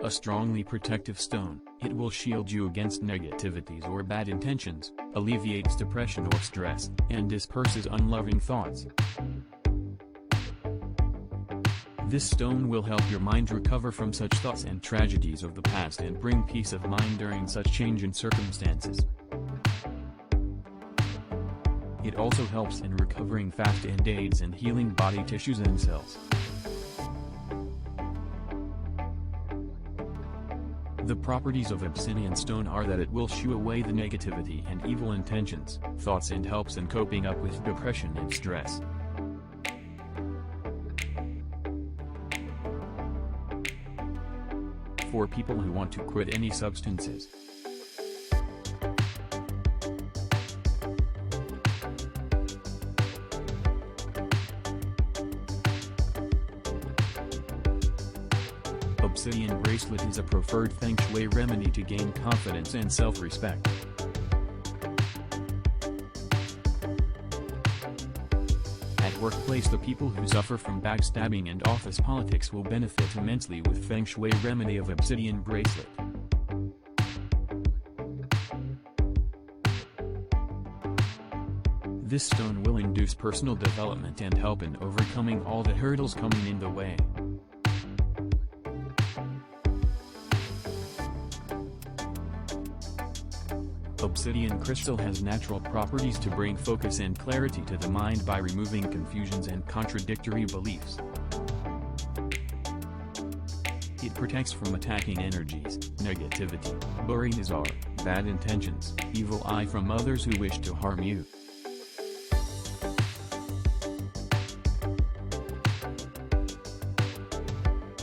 a strongly protective stone. It will shield you against negativities or bad intentions, alleviates depression or stress, and disperses unloving thoughts. This stone will help your mind recover from such thoughts and tragedies of the past and bring peace of mind during such change in circumstances. It also helps in recovering fast and aids in healing body tissues and cells. The properties of obsidian stone are that it will shoo away the negativity and evil intentions, thoughts, and helps in coping up with depression and stress. For people who want to quit any substances. Obsidian bracelet is a preferred Feng Shui remedy to gain confidence and self-respect. At workplace, the people who suffer from backstabbing and office politics will benefit immensely with Feng Shui remedy of obsidian bracelet. This stone will induce personal development and help in overcoming all the hurdles coming in the way. Obsidian crystal has natural properties to bring focus and clarity to the mind by removing confusions and contradictory beliefs. It protects from attacking energies, negativity, bury desire, bad intentions, evil eye from others who wish to harm you.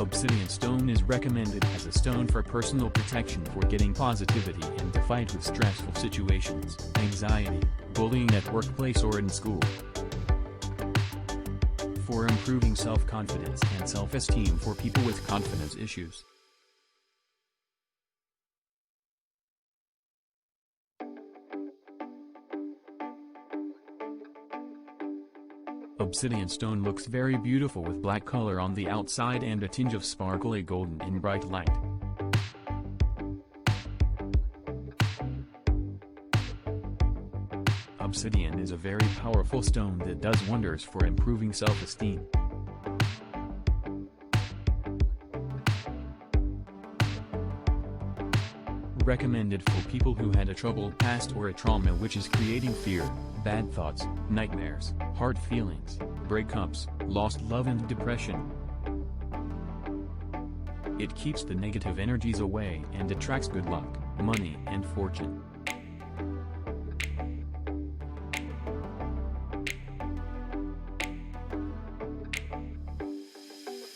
Obsidian stone is recommended as a stone for personal protection, for getting positivity and to fight with stressful situations, anxiety, bullying at workplace or in school. For improving self-confidence and self-esteem for people with confidence issues. Obsidian stone looks very beautiful with black color on the outside and a tinge of sparkly golden in bright light. Obsidian is a very powerful stone that does wonders for improving self-esteem. Recommended for people who had a troubled past or a trauma which is creating fear, bad thoughts, nightmares, hard feelings, breakups, lost love and depression. It keeps the negative energies away and attracts good luck, money and fortune.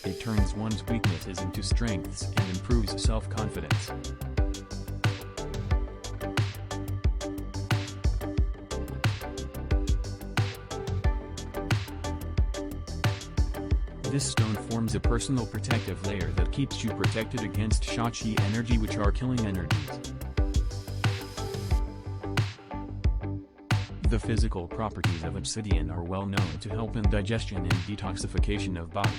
It turns one's weaknesses into strengths and improves self-confidence. This stone forms a personal protective layer that keeps you protected against Shachi energy, which are killing energies. The physical properties of obsidian are well known to help in digestion and detoxification of body.